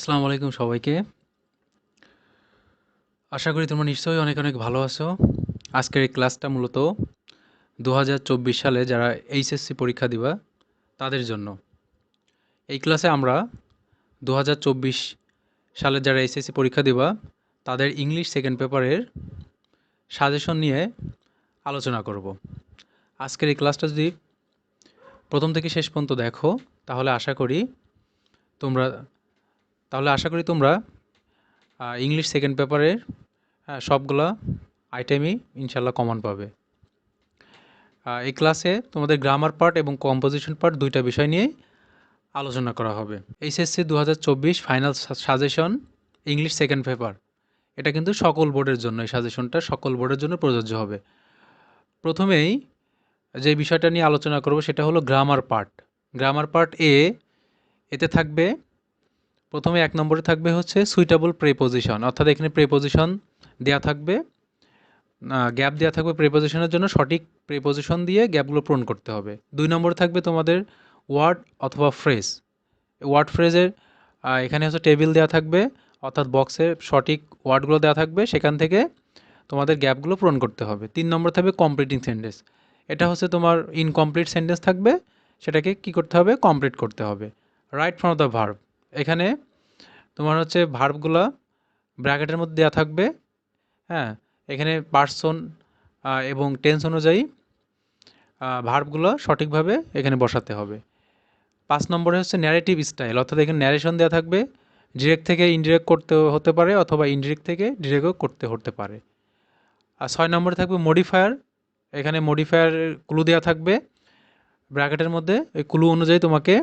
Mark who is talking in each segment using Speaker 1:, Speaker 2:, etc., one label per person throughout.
Speaker 1: আসসালামু আলাইকুম সবাইকে। আশা করি তোমরা নিশ্চয়ই অনেক অনেক ভালো আছো। আজকের এই ক্লাসটা মূলত 2024 সালে যারা এইচএসসি পরীক্ষা দিবা তাদের জন্য। এই ক্লাসে আমরা 2024 সালে যারা এইচএসসি পরীক্ষা দিবা তাদের ইংলিশ সেকেন্ড পেপারের সাজেশন নিয়ে আলোচনা করব। আজকের এই ক্লাসটা যদি প্রথম থেকে শেষ পর্যন্ত দেখো তাহলে আশা করি তোমরা ইংলিশ সেকেন্ড পেপারের সবগুলা আইটেমই ইনশাল্লাহ কমন পাবে। এই ক্লাসে তোমাদের গ্রামার পার্ট এবং কম্পোজিশন পার্ট দুইটা বিষয় নিয়ে আলোচনা করা হবে। HSC 2024 final suggestion English second paper, এটা কিন্তু সকল বোর্ডের জন্য, এই সাজেশনটা সকল বোর্ডের জন্য প্রযোজ্য হবে। প্রথমেই যে বিষয়টা নিয়ে আলোচনা করব সেটা হলো গ্রামার পার্ট। গ্রামার পার্ট এতে থাকবে প্রথমে 1 নম্বরে থাকবে হচ্ছে সুইটেবল প্রেপোজিশন, অর্থাৎ এখানে প্রেপোজিশন দেয়া থাকবে, গ্যাপ দেওয়া থাকবে প্রেপোজিশনের জন্য, সঠিক প্রেপোজিশন দিয়ে গ্যাপগুলো পূরণ করতে হবে। 2 নম্বরে থাকবে তোমাদের ওয়ার্ড অথবা ফ্রেজ। ওয়ার্ড ফ্রেজের এখানে হচ্ছে টেবিল দেওয়া থাকবে, অর্থাৎ বক্সের সঠিক ওয়ার্ডগুলো দেওয়া থাকবে, সেখান থেকে তোমাদের গ্যাপগুলো পূরণ করতে হবে। 3 নম্বর থাকবে কমপ্লিটিং সেন্টেন্স। এটা হচ্ছে তোমার ইনকমপ্লিট সেন্টেন্স থাকবে, সেটাকে কি করতে হবে, কমপ্লিট করতে হবে। রাইট ফ্রম দ্য ভার্ব, এখানে তোমার হচ্ছে ভার্বগুলো ব্র্যাকেটের মধ্যে দেওয়া থাকবে। হ্যাঁ, এখানে পার্সন এবং টেন্স অনুযায়ী ভার্বগুলো সঠিকভাবে এখানে বসাতে হবে। 5 নম্বরে হচ্ছে ন্যারেটিভ স্টাইল, অর্থাৎ এখানে ন্যারেশন দেওয়া থাকবে, ডিরেক্ট থেকে ইনডিরেক্ট করতে হতে পারে অথবা ইনডিরেক্ট থেকে ডিরেক্টও করতে হতে পারে। আর 6 নম্বরে থাকবে মডিফায়ার, এখানে মডিফায়ার ক্লু দেওয়া থাকবে ব্র্যাকেটের মধ্যে, এই ক্লু অনুযায়ী তোমাকে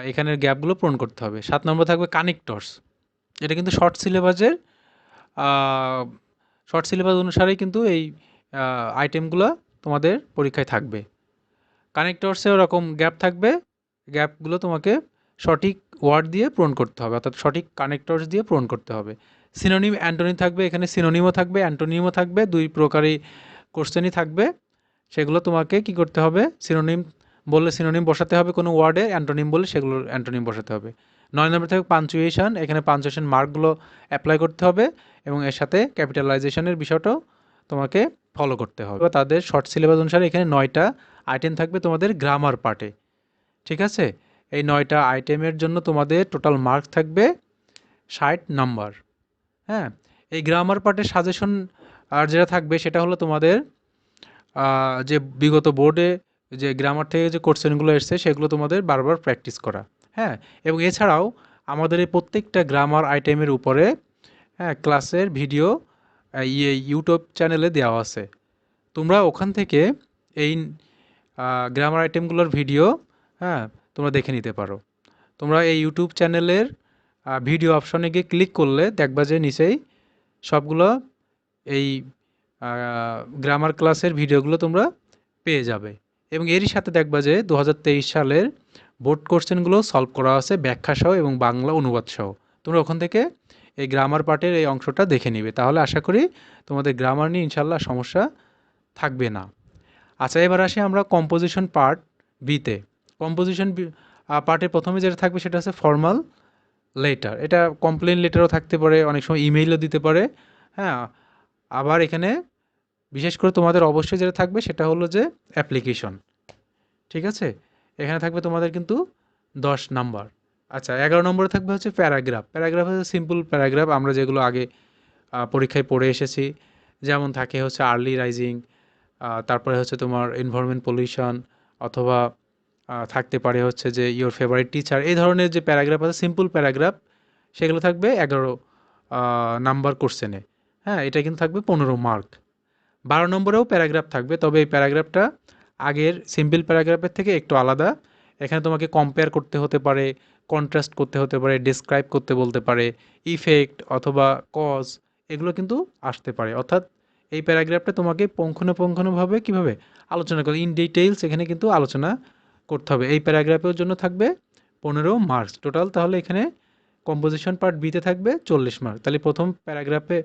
Speaker 1: এখানের গ্যাপগুলো পূরণ করতে হবে। 7 নম্বর থাকবে কানেক্টরস, এটা কিন্তু শর্ট সিলেবাস অনুসারেই কিন্তু এই আইটেমগুলো তোমাদের পরীক্ষায় থাকবে। কানেক্টরসে ওরকম গ্যাপ থাকবে, গ্যাপগুলো তোমাকে সঠিক ওয়ার্ড দিয়ে পূরণ করতে হবে, অর্থাৎ সঠিক কানেক্টরস দিয়ে পূরণ করতে হবে। সিনোনিম অ্যান্টোনিম থাকবে, এখানে সিনোনিমও থাকবে অ্যান্টোনিমও থাকবে, দুই প্রকারই কোশ্চেনই থাকবে, সেগুলো তোমাকে কি করতে হবে, সিনোনিম বললে সিনোনিম বসাতে হবে কোনো ওয়ার্ডে, অ্যান্টোনিম বললে সেগুলোর অ্যান্টোনিম বসাতে হবে। 9 নম্বর থাকবে পাঞ্চুয়েশন, এখানে পাঞ্চুয়েশন মার্কগুলো অ্যাপ্লাই করতে হবে এবং এর সাথে ক্যাপিটালাইজেশনের বিষয়টাও তোমাকে ফলো করতে হবে। তাদের শর্ট সিলেবাস অনুসারে এখানে 9টা আইটেম থাকবে তোমাদের গ্রামার পার্টে, ঠিক আছে। এই 9টা আইটেমের জন্য তোমাদের টোটাল মার্ক থাকবে 60 নাম্বার। হ্যাঁ, এই গ্রামার পার্টের সাজেশন আর যেটা থাকবে সেটা হলো তোমাদের যে বিগত বোর্ডে যে গ্রামার থেকে যে কোশ্চেনগুলো এসছে সেগুলো তোমাদের বারবার প্র্যাকটিস করা। হ্যাঁ, এবং এছাড়াও আমাদের এই প্রত্যেকটা গ্রামার আইটেমের উপরে ক্লাসের ভিডিও ইউটিউব চ্যানেলে দেওয়া আছে, তোমরা ওখান থেকে এই গ্রামার আইটেমগুলোর ভিডিও তোমরা দেখে নিতে পারো। তোমরা এই ইউটিউব চ্যানেলের ভিডিও অপশনে গিয়ে ক্লিক করলে দেখবা যে নিচেই সবগুলো এই গ্রামার ক্লাসের ভিডিওগুলো তোমরা পেয়ে যাবে, এবং এরই সাথে দেখবা যে 2023 সালের বোর্ড কোশ্চেনগুলো সলভ করা আছে ব্যাখ্যাসহ এবং বাংলা অনুবাদ সহ। তোমরা ওখান থেকে এই গ্রামার পার্টের এই অংশটা দেখে নিবে, তাহলে আশা করি তোমাদের গ্রামার নিয়ে ইনশাল্লাহ সমস্যা থাকবে না। আচ্ছা, এবার আসি আমরা কম্পোজিশন পার্ট বিতে। কম্পোজিশন পার্টে প্রথমে যেটা থাকবে সেটা হচ্ছে ফর্মাল লেটার, এটা কমপ্লেন লেটারও থাকতে পারে, অনেক সময় ইমেইলও দিতে পারে। হ্যাঁ, আবার এখানে বিশেষ করে তোমাদের অবশ্যই যেটা থাকবে সেটা হলো যে অ্যাপ্লিকেশন, ঠিক আছে। এখানে থাকবে তোমাদের কিন্তু 10 নাম্বার। আচ্ছা, 11 নম্বরে থাকবে হচ্ছে প্যারাগ্রাফ। প্যারাগ্রাফ হচ্ছে সিম্পল প্যারাগ্রাফ, আমরা যেগুলো আগে পরীক্ষায় পড়ে এসেছি, যেমন থাকে হচ্ছে আর্লি রাইজিং, তারপরে হচ্ছে তোমার এনভায়রনমেন্ট পলিউশন, অথবা থাকতে পারে হচ্ছে যে ইওর ফেভারিট টিচার, এই ধরনের যে প্যারাগ্রাফ আছে সিম্পল প্যারাগ্রাফ, সেগুলো থাকবে 11 নাম্বার কোশ্চেনে। হ্যাঁ, এটা কিন্তু থাকবে 15 মার্ক। 12 নম্বরেও প্যারাগ্রাফ থাকবে, তবে এই প্যারাগ্রাফটা আগের সিম্পল প্যারাগ্রাফের থেকে একটু আলাদা। এখানে তোমাকে কম্পেয়ার করতে হতে পারে, কন্ট্রাস্ট করতে হতে পারে, ডিসক্রাইব করতে বলতে পারে, ইফেক্ট অথবা কজ, এগুলো কিন্তু আসতে পারে। অর্থাৎ এই প্যারাগ্রাফটা তোমাকে পুঙ্খানুপুঙ্খানুভাবে কীভাবে আলোচনা করে ইন ডিটেইলস এখানে কিন্তু আলোচনা করতে হবে। এই প্যারাগ্রাফের জন্য থাকবে 15 মার্কস টোটাল। তাহলে এখানে কম্পোজিশন পার্ট বিতে থাকবে 40 মার্ক। তাহলে প্রথম প্যারাগ্রাফে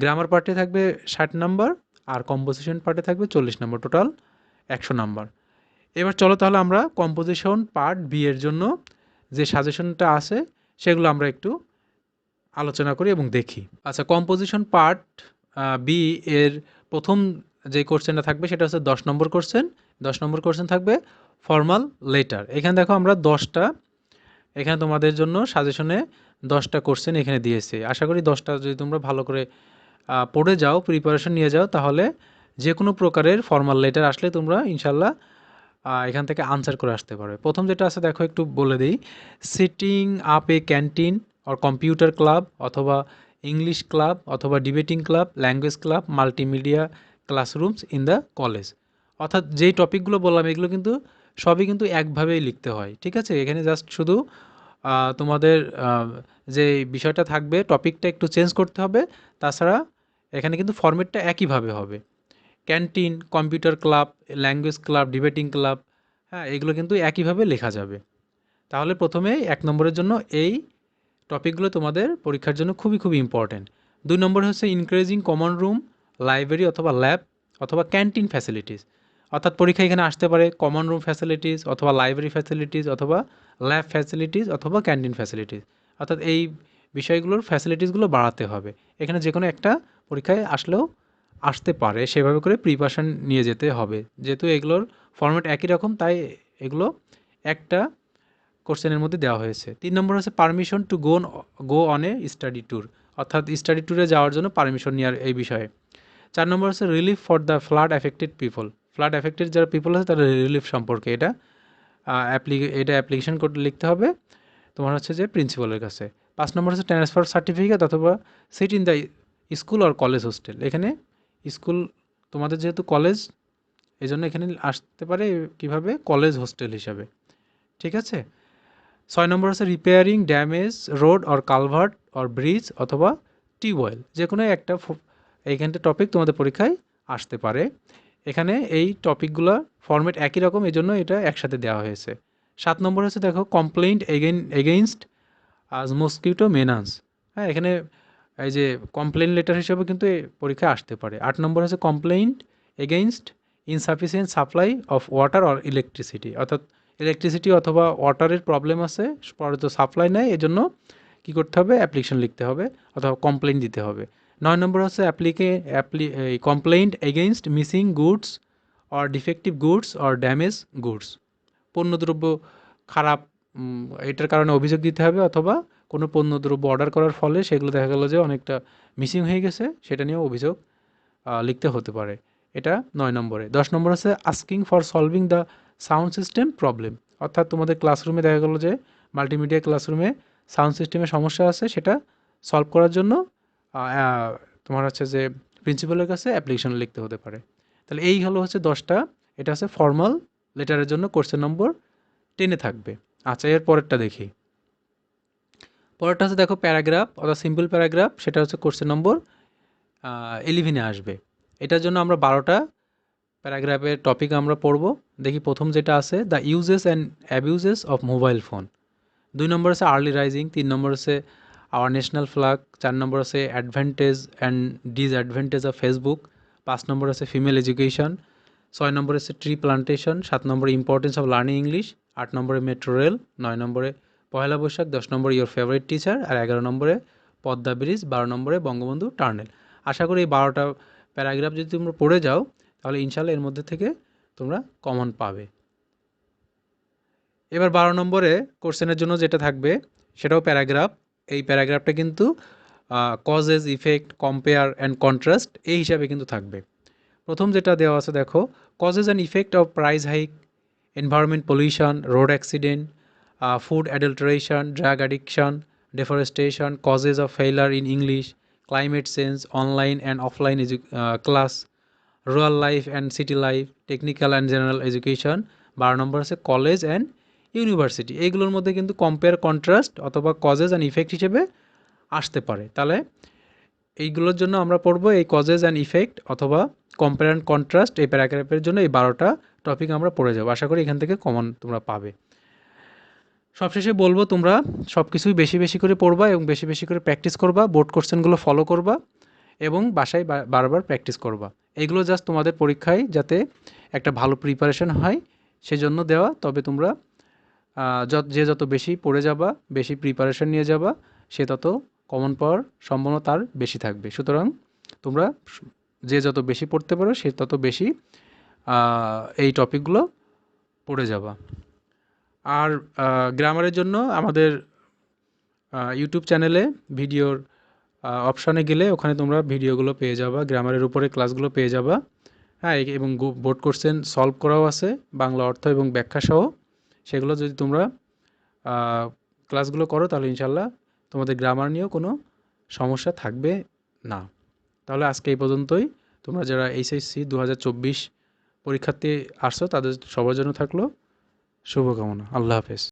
Speaker 1: গ্রামার পার্টে থাকবে 60 নাম্বার, আর কম্পোজিশন পার্টে থাকবে 40 নম্বর, টোটাল 100 নাম্বার। এবার চলো তাহলে আমরা কম্পোজিশন পার্ট বি এর জন্য যে সাজেশনটা আছে সেগুলো আমরা একটু আলোচনা করি এবং দেখি। আচ্ছা, কম্পোজিশন পার্ট বি এর প্রথম যে কোশ্চেনটা থাকবে সেটা হচ্ছে 10 নম্বর কোশ্চেন। 10 নম্বর কোশ্চেন থাকবে ফর্মাল লেটার। এখানে দেখো আমরা 10টা, এখানে তোমাদের জন্য সাজেশনে 10টা কোশ্চেন এখানে দিয়েছি। আশা করি 10টা যদি তোমরা ভালো করে পড়ে যাও, প্রিপারেশন নিয়ে যাও, তাহলে যে কোনো প্রকারের ফর্মাল লেটার আসলে তোমরা ইনশাল্লাহ এখান থেকে আনসার করে আসতে পারবে। প্রথম যেটা আছে দেখো একটু বলে দিই। Sitting up a canteen or computer club, অথবা ইংলিশ ক্লাব, অথবা debating club, language club, multimedia classrooms in the college. অর্থাৎ যেই টপিকগুলো বললাম এগুলো কিন্তু সবই কিন্তু একভাবেই লিখতে হয়, ঠিক আছে? এখানে জাস্ট শুধু তোমাদের যে বিষয়টা থাকবে টপিকটা একটু চেঞ্জ করতে হবে, তাছাড়া এখানে কিন্তু ফরম্যাটটা একইভাবে হবে। Canteen, computer club, language club, debating club, হ্যাঁ, এগুলো কিন্তু একইভাবে লেখা যাবে। তাহলে প্রথমে 1 নম্বরের জন্য এই টপিকগুলো তোমাদের পরীক্ষার জন্য খুবই খুবই ইম্পর্ট্যান্ট। 2 নম্বর হচ্ছে ইনক্রিজিং কমন রুম, লাইব্রেরি অথবা ল্যাব অথবা ক্যান্টিন ফ্যাসিলিটিস। অর্থাৎ পরীক্ষা এখানে আসতে পারে কমন রুম ফ্যাসিলিটিস, অথবা লাইব্রেরি ফ্যাসিলিটিস, অথবা ল্যাব ফ্যাসিলিটিস, অথবা ক্যান্টিন ফ্যাসিলিটিস। অর্থাৎ এই বিষয়গুলোর ফ্যাসিলিটিসগুলো বাড়াতে হবে। এখানে যে কোনো একটা পরীক্ষায় আসলেও আসতে পারে, সেভাবে করে প্রিপারেশন নিয়ে যেতে হবে। যেহেতু এগুলোর ফরম্যাট একই রকম, তাই এগুলো একটা কোশ্চেনের মধ্যে দেওয়া হয়েছে। 3 নম্বর হচ্ছে permission to go on a study tour, অর্থাৎ স্টাডি ট্যুরে যাওয়ার জন্য পারমিশন নেওয়ার এই বিষয়ে। 4 নম্বর হচ্ছে relief for the flood affected people, flood affected যারা পিপল আছে তাদের রিলিফ সম্পর্কে এটা অ্যাপ্লিকেশন করতে লিখতে হবে তোমার হচ্ছে যে প্রিন্সিপালের কাছে। 5 নম্বর হচ্ছে ট্রান্সফার সার্টিফিকেট অথবা seat in the school or college hostel. এখানে স্কুল, তোমাদের যেহেতু কলেজ, এই জন্য এখানে আসতে পারে কিভাবে, কলেজ হোস্টেল হিসাবে, ঠিক আছে? 6 নম্বর হচ্ছে repairing damage road or culvert or bridge অথবা টিউবওয়েল। যে কোনো একটা এইখানটা টপিক তোমাদের পরীক্ষায় আসতে পারে। এখানে এই টপিকগুলো ফরম্যাট একই রকম, এই জন্য এটা একসাথে দেওয়া হয়েছে। 7 নম্বর হচ্ছে দেখো কমপ্লেইন্ট এগেইনস্ট আজ মস্কিটো মেনান্স। হ্যাঁ, এখানে এই যে কমপ্লেইন লেটার হিসেবে কিন্তু পরীক্ষায় আসতে পারে। 8 নম্বর হচ্ছে complaint against insufficient supply of water or electricity, অর্থাৎ ইলেকট্রিসিটি অথবা ওয়াটারের প্রবলেম আছে, পর্যাপ্ত সাপ্লাই নেই, এজন্য কী করতে হবে, অ্যাপ্লিকেশন লিখতে হবে অথবা কমপ্লেইন দিতে হবে। 9 নম্বর হচ্ছে complaint against missing goods or defective goods or damage goods, পণ্যদ্রব্য খারাপ, এটার কারণে অভিযোগ দিতে হবে, অথবা কোনো পণ্যদ্রব্য অর্ডার করার ফলে সেগুলো দেখা গেলো যে অনেকটা মিসিং হয়ে গেছে, সেটা নিয়েও অভিযোগ লিখতে হতে পারে। এটা 9 নম্বরে। 10 নম্বর আছে asking for solving the sound system problem, অর্থাৎ তোমাদের ক্লাসরুমে দেখা গেলো যে মাল্টিমিডিয়া ক্লাসরুমে সাউন্ড সিস্টেমের সমস্যা আছে, সেটা সলভ করার জন্য তোমার হচ্ছে যে প্রিন্সিপালের কাছে অ্যাপ্লিকেশন লিখতে হতে পারে। তাহলে এই হলো হচ্ছে 10টা, এটা হচ্ছে ফর্মাল লেটারের জন্য কোশ্চেন নম্বর 10-এ থাকবে। আচ্ছা, এর পরেরটা দেখি। পরেরটা হচ্ছে দেখো প্যারাগ্রাফ অর্থাৎ সিম্পল প্যারাগ্রাফ, সেটা হচ্ছে কোশ্চেন নম্বর 11-এ আসবে। এটার জন্য আমরা 12টা প্যারাগ্রাফের টপিক আমরা পড়ব। দেখি প্রথম যেটা আছে the uses and abuses of mobile phone. 2 নম্বর আছে আর্লি রাইজিং। 3 নম্বর আছে আওয়ার ন্যাশনাল ফ্ল্যাগ। 4 নম্বর আছে advantage and disadvantage of Facebook. 5 নম্বর আছে ফিমেল এডুকেশন। 6 নম্বরে আছে ট্রি প্লান্টেশন। 7 নম্বরে ইম্পর্টেন্স অফ লার্নিং ইংলিশ। 8 নম্বরে মেট্রো রেল। 9 নম্বরে পহেলা বৈশাখ। 10 নম্বরে ইয়োর ফেভারিট টিচার। আর 11 নম্বরে পদ্মা ব্রিজ। 12 নম্বরে বঙ্গবন্ধু টার্নেল। আশা করি এই 12টা প্যারাগ্রাফ যদি তোমরা পড়ে যাও তাহলে ইনশাল্লাহ এর মধ্যে থেকে তোমরা কমন পাবে। এবার 12 নম্বরে কোশ্চেনের জন্য যেটা থাকবে সেটাও প্যারাগ্রাফ। এই প্যারাগ্রাফটা কিন্তু causes, effect, compare and contrast এই হিসাবে কিন্তু থাকবে। প্রথম যেটা দেওয়া আছে দেখো, causes and effect of price hike, environment pollution, road accident, food adulteration, drug addiction, deforestation, causes of failure in English, climate change, online and offline class, rural life and city life, technical and general education. 12 নম্বর আছে college and university. এইগুলোর মধ্যে কিন্তু compare, contrast অথবা causes and effect হিসেবে আসতে পারে। তাহলে এইগুলোর জন্য আমরা পড়বো এই কজেস অ্যান্ড ইফেক্ট অথবা কম্পেয়ার অ্যান্ড কন্ট্রাস্ট, এই প্যারাগ্রাফের জন্য এই 12টা টপিক আমরা পড়ে যাবো। আশা করি এখান থেকে কমন তোমরা পাবে। সবশেষে বলবো তোমরা সব কিছুই বেশি বেশি করে পড়বা এবং বেশি বেশি করে প্র্যাকটিস করবা, বোর্ড কোশ্চেনগুলো ফলো করবা এবং বাসায় বারবার প্র্যাকটিস করবা। এগুলো জাস্ট তোমাদের পরীক্ষায় যাতে একটা ভালো প্রিপারেশন হয় সেজন্য দেওয়া। তবে তোমরা যে যত বেশি পড়ে যাবা, বেশি প্রিপারেশন নিয়ে যাবা, সে তত কমন পাওয়ার সম্ভাবনা তার বেশি থাকবে। সুতরাং তোমরা যে যত বেশি পড়তে পারো সে তত বেশি এই টপিকগুলো পড়ে যাবা। আর গ্রামারের জন্য আমাদের ইউটিউব চ্যানেলে ভিডিওর অপশানে গেলে ওখানে তোমরা ভিডিওগুলো পেয়ে যাবা, গ্রামারের উপরে ক্লাসগুলো পেয়ে যাবা। হ্যাঁ, এবং বোর্ড কোশ্চেন সলভ করাও আছে, বাংলা অর্থ এবং ব্যাখ্যা সহ। সেগুলো যদি তোমরা ক্লাসগুলো করো তাহলে ইনশাল্লাহ তোমাদের গ্রামার নিয়েও কোনো সমস্যা থাকবে না। তাহলে আজকে এই পর্যন্তই। তোমরা যারা HSC 2024 পরীক্ষার্থী আসছো তাদের সবার জন্য থাকলো শুভকামনা। আল্লাহ হাফেজ।